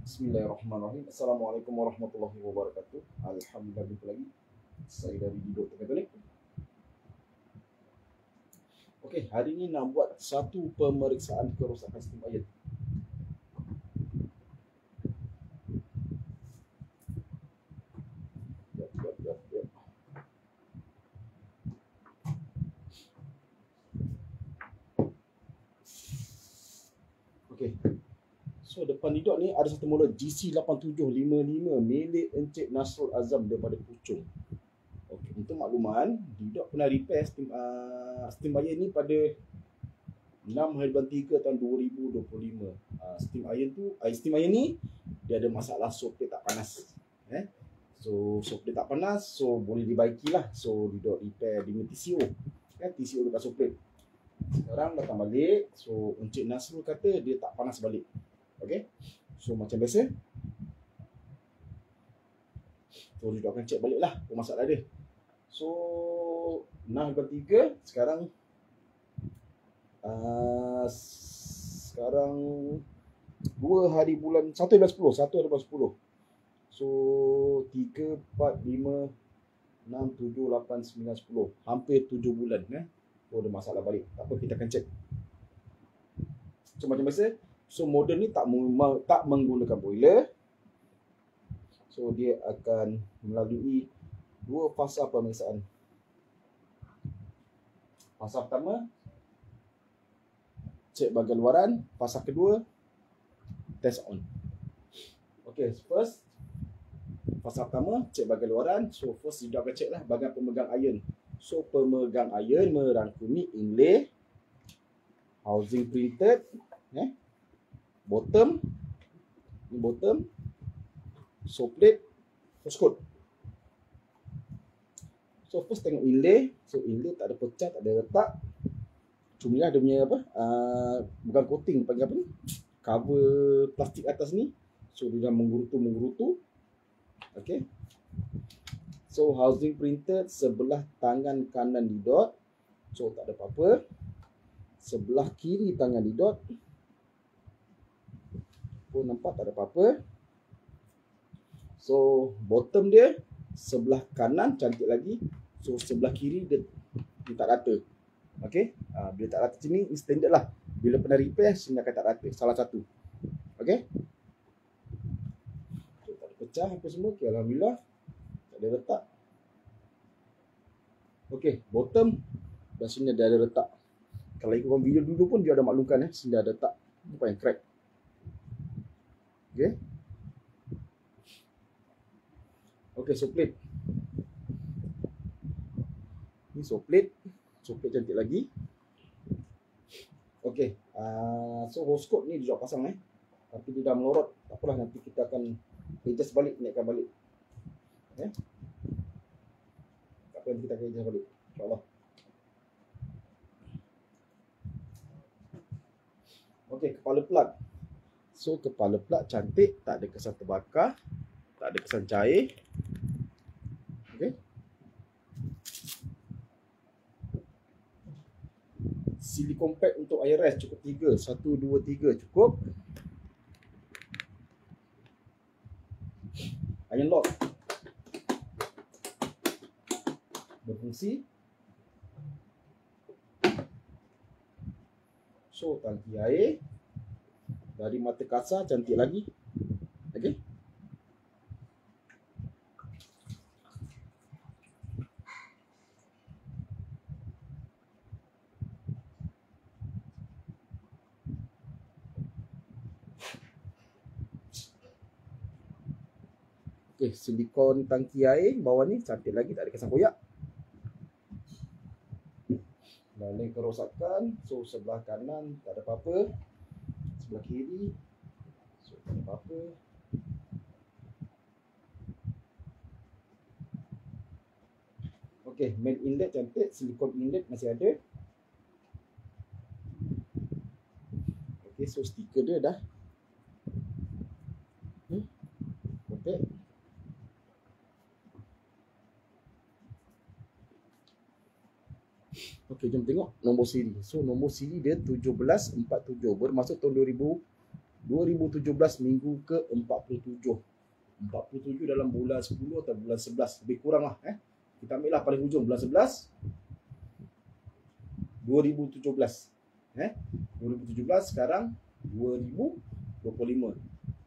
Bismillahirrahmanirrahim. Assalamualaikum warahmatullahi wabarakatuh. Alhamdulillah, jumpa lagi. Saya dari Dido Katolik. Okey, hari ini nak buat satu pemeriksaan kerosakan sistem iron. Okey. So depan Didot ni ada satu model GC8755 milik Encik Nasrul Azam daripada Puchong. Okey, untuk makluman, Didot pernah repair steam iron ni pada 6/3 tahun 2025. Steam iron ni dia ada masalah soket tak panas. So soket tak panas, so boleh dibaikilah. So Didot repair dengan TCO. TCO dekat soket. Sekarang datang balik, so Encik Nasrul kata dia tak panas balik. Okey. So macam biasa, so Didot akan check balik lah apa masalah dia. So 6/3 sekarang sekarang 2 hari bulan 1 bulan 10, 1 hari bulan 10. So 3, 4, 5, 6, 7, 8, 9, 10. Hampir 7 bulan Oh, ada masalah balik. Tak apa, kita akan check. So macam biasa, so model ni tak menggunakan boiler. So dia akan melalui 2 fasa pemeriksaan. Fasa pertama, cek bahagian luaran. Fasa kedua, test on. Okay, first, fasa pertama, cek bahagian luaran. So first dia akan cek lah bahagian pemegang iron. So pemegang iron merangkumi inlay, housing printed, bottom, ni bottom, so plate, hose. So first tengok inlay. So inlay tak ada pecah, tak ada retak. Cuma dia punya apa? Bukan coating, panggil apa ni? Cover plastik atas ni. So dia dah menggerutu. Okay. So housing printed sebelah tangan kanan Didot. So tak ada apa-apa. Sebelah kiri tangan Didot pun nampak tak ada apa-apa. So bottom dia sebelah kanan cantik lagi. So sebelah kiri dia tak rata. Okay. Bila tak rata sini standard lah. Bila pernah repair sini akan tak rata. Salah satu. Okay. So, tak ada pecah apa semua. Okay, alhamdulillah. Tak ada retak. Okay, bottom dan sini ada retak. Kalau ikutkan video dulu pun dia ada maklumkan sini ada retak. Apa yang crack. Okay. Okay, so plate. Ni so plate. So plate cantik lagi. Okay. So hose code ni dia pasang tapi dia dah melorot. Tak apalah, nanti kita akan adjust balik, naikkan balik. Okay. Tak apa, nanti kita akan adjust balik, InsyaAllah. Okay, kepala plug. So kepala plug cantik, tak ada kesan terbakar, tak ada kesan cair. Okay. Silikon pad untuk IRS cukup 3. 1, 2, 3 cukup. Iron lock berfungsi. So tangki air dari mata kasar cantik lagi. Okay. Okay, silikon tangki air bawah ni cantik lagi, tak ada kesan koyak. Lain kerosakan, so sebelah kanan tak ada apa-apa. Sebelah kiri, so tak ada apa-apa. Okay, main inlet cantik, silikon inlet masih ada. Okay, so stiker dia dah. Okay. Okey, jom tengok nombor siri. So nombor siri dia 1747 bermasuk tahun 2025. 2017 minggu ke-47. 47 dalam bulan 10 atau bulan 11. Lebih kurang lah. Kita ambil lah paling hujung. Bulan 11. 2017. 2017 sekarang 2025.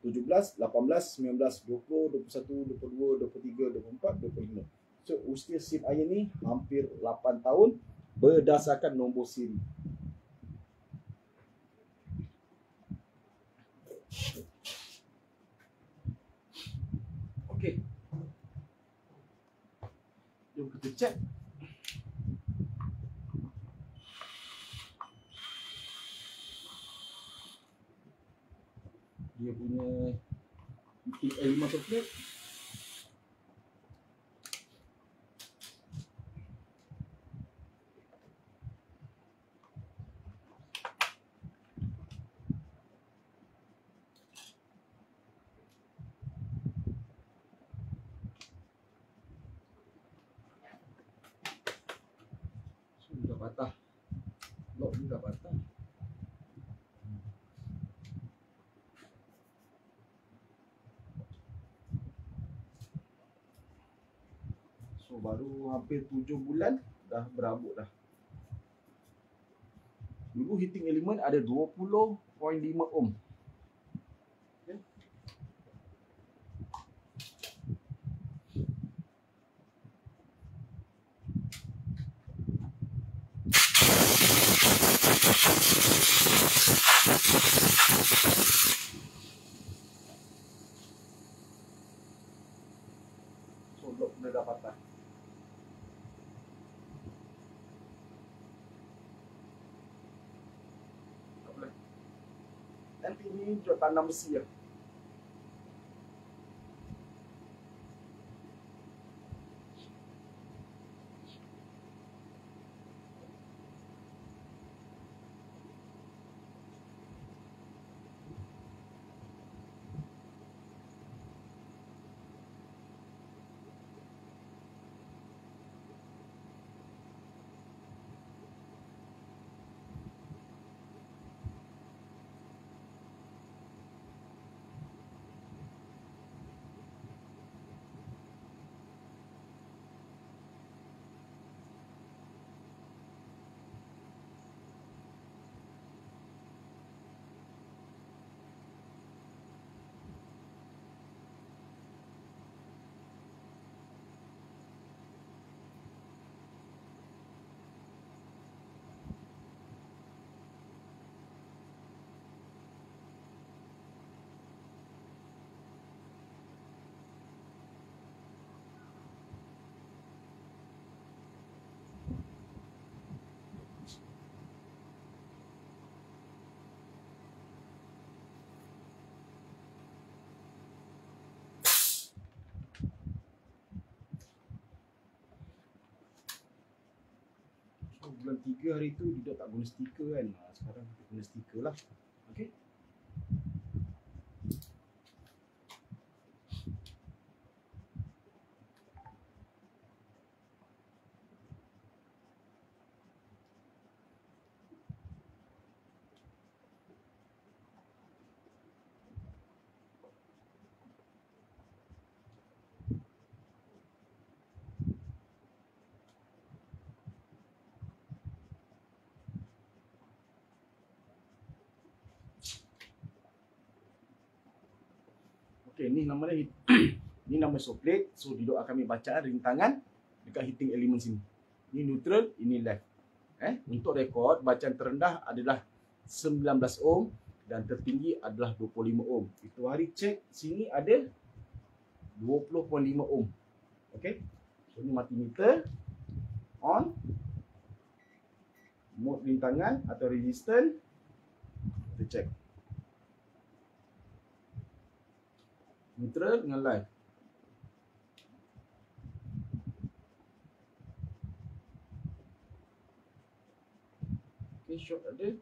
17, 18, 19, 20, 21, 22, 23, 24, 25. So usia SIM ayah ni hampir 8 tahun berdasarkan nombor siri. Okey. Jom kita check. Dia punya heating element software. Sudah patah. Lock juga patah. So baru hampir 7 bulan dah berabuk dah. Dulu heating element ada 20.5 ohm. Okay. So lock dah patah. Nanti ni jual tanam besi ya. Bulan 3 hari tu dia tak guna stiker kan. Sekarang kita guna stiker lah. Okey. Okey, ni namanya ni nama soklet. So duduk akan ambil bacaan rintangan dekat heating element sini. Ini neutral, ini left. Untuk rekod bacaan terendah adalah 19 ohm dan tertinggi adalah 25 ohm. Itu hari cek sini ada 20.5 ohm. Okey. So ni multimeter on, mode rintangan atau resistance. Kita cek. Neutral dengan live. Okay, short ada.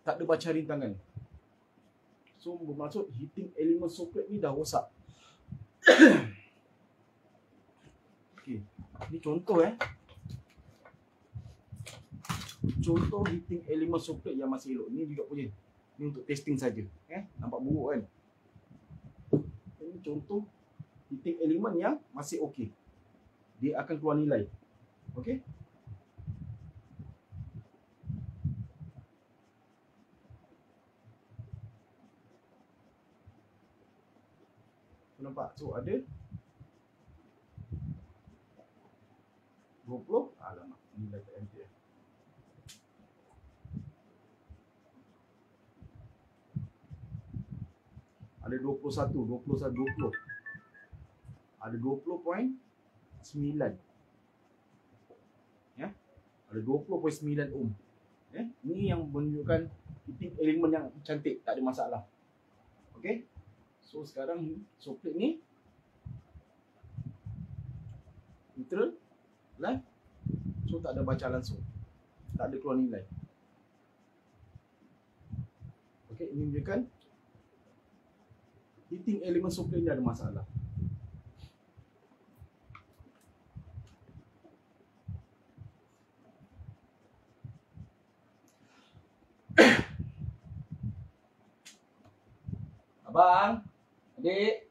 Tak ada baca rintangan. So bermaksud heating element soket ni dah rosak. Okay, ni contoh contoh heating elemen soklet yang masih elok. Ni juga punya. Ni untuk testing saja. Nampak buruk kan? Ini contoh heating elemen yang masih okey. Dia akan keluar nilai. Okey? Nampak? So ada 20. Alamak, nilai tak empty. Ada 21, 20. Ada 20.9. Ya. Ada 20.9 ohm. Ni yang menunjukkan heating elemen yang cantik, tak ada masalah. Okey. So sekarang soklet ni neutral, live. So tak ada baca langsung. Tak ada keluar nilai. Okey, ini menunjukkan heating elemen soklet ni ada masalah. Abang, adik.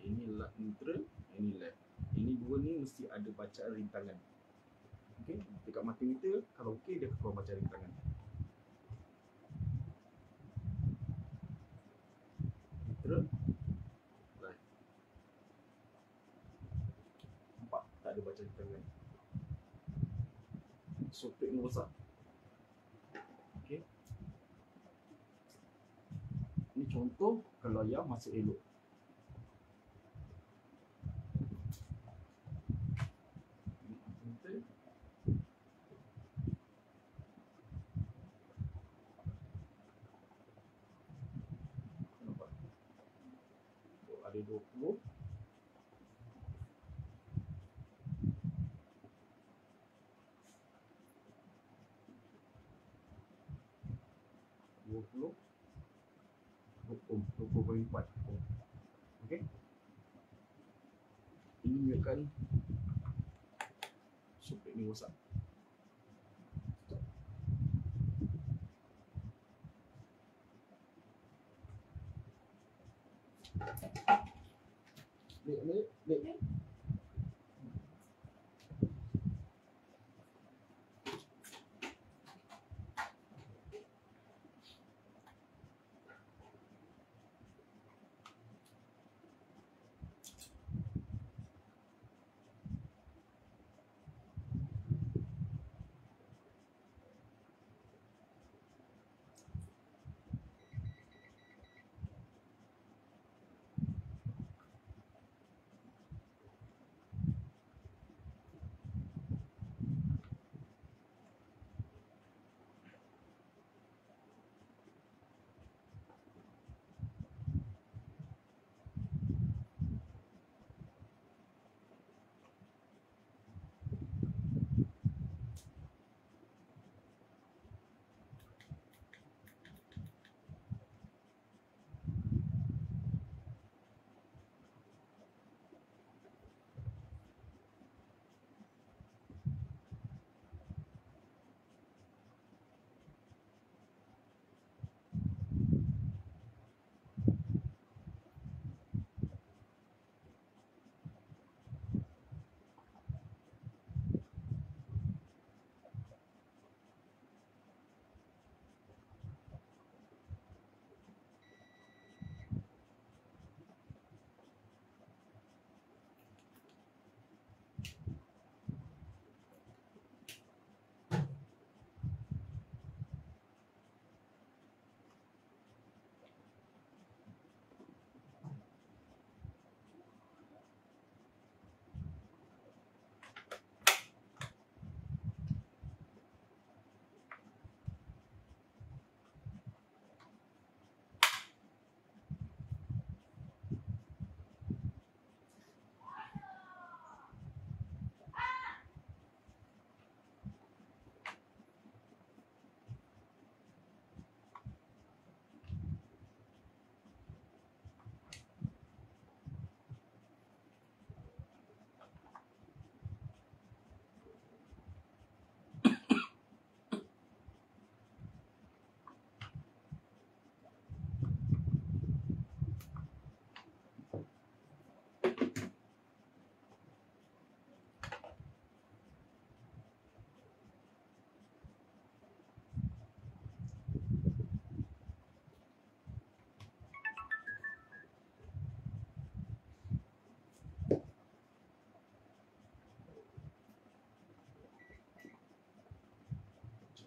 Ini neutral, ini left. Ini dua ni mesti ada bacaan rintangan. Okey, dekat multimeter kalau okey dia keluar bacaan rintangan. Neutral, left. Nampak tak ada bacaan rintangan. Soklet ni rosak. Okey. Ini contoh kalau yang masih elok. Ada 20. Ohm, 20.4 ohm. Okey. Ini menunjukkan soklet ni rosak. Dek.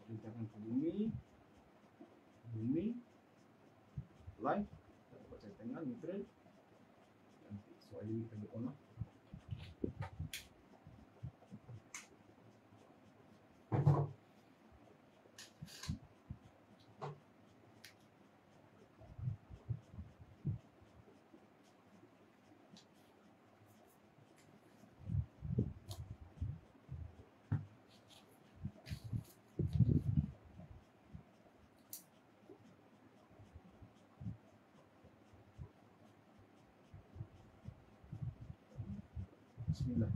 letakkan ke bumi, live, tak dapat saya tengah neutral. Nanti so ini kita on lah. Bismillah.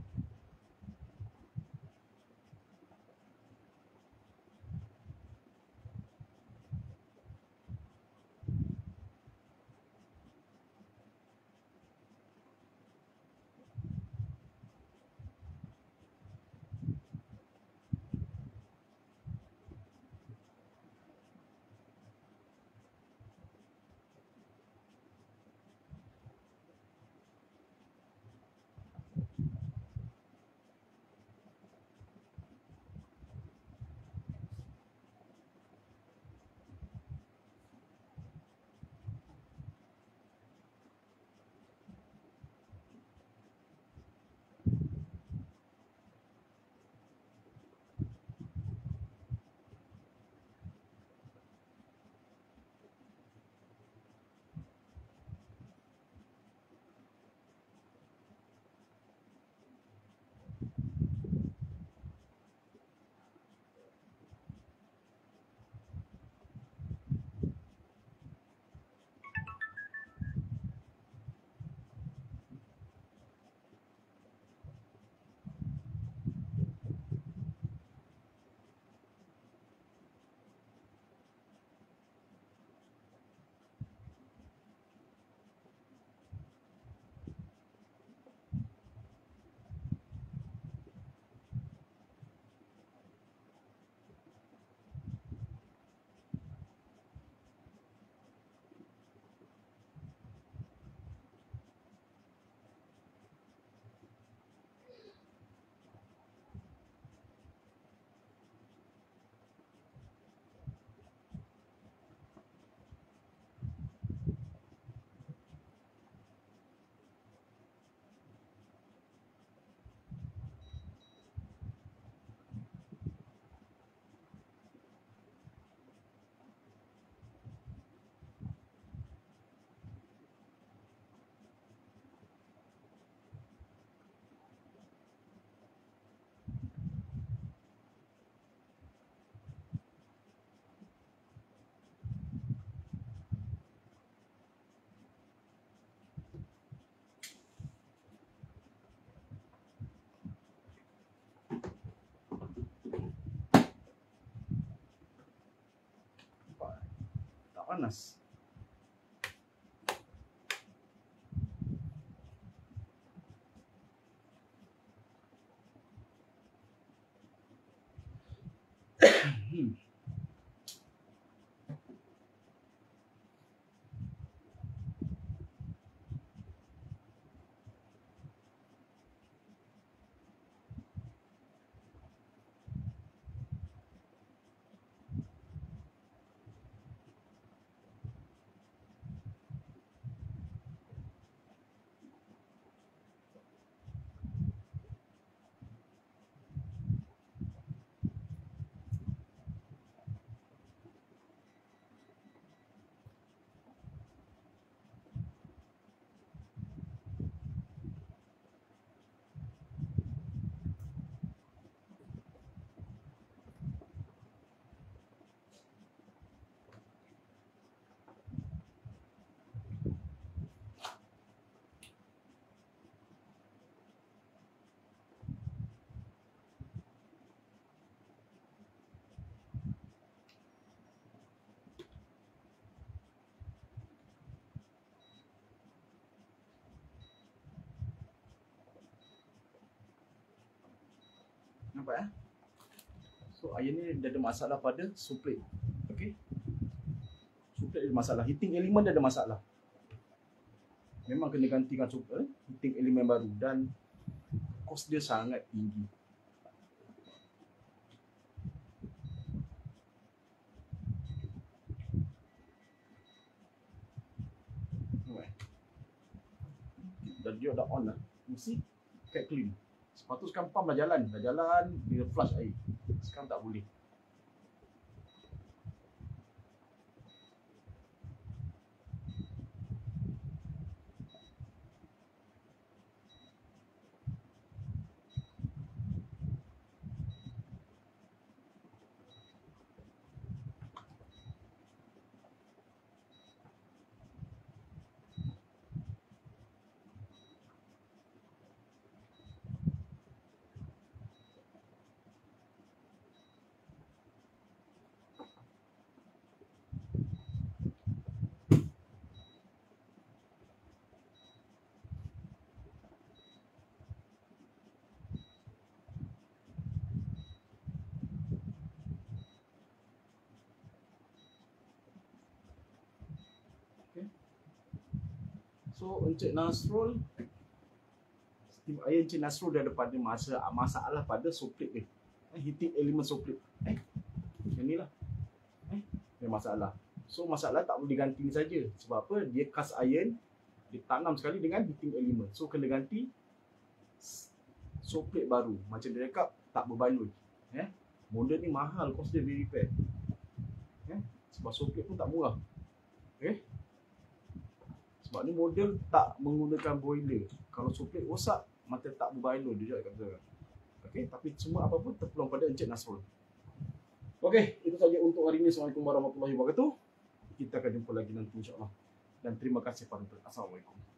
Tak panas. Nampak ya? So air ni dia ada masalah pada suplate. Okey. Suplate ada masalah, heating element dia ada masalah. Memang kena gantikan heating element baru dan kos dia sangat tinggi. dia dah on lah, mesti cat clean. Sepatutnya sekarang pump dah jalan, dia flush air. Sekarang tak boleh. So Encik Nasrul, steam iron Encik Nasrul dia ada pada masalah pada soplit dia. Heating element soplit. Yang ni lah. Dia masalah. So masalah tak boleh ganti saja. Sebab apa? Dia cast iron, dia tanam sekali dengan heating element. So kena ganti soplit baru. Macam dia cakap tak berbaloi. Model ni mahal, cost dia repair. Sebab soplit pun tak murah. Sebab ni model tak menggunakan boiler. Kalau soplit rosak, mata tak berbaloi dia cakap kata. Okey, tapi semua apa pun terpulang pada Encik Nasrul. Okey, itu saja untuk hari ini. Assalamualaikum warahmatullahi wabarakatuh. Kita akan jumpa lagi nanti insya-Allah. Dan terima kasih pada Assalamualaikum.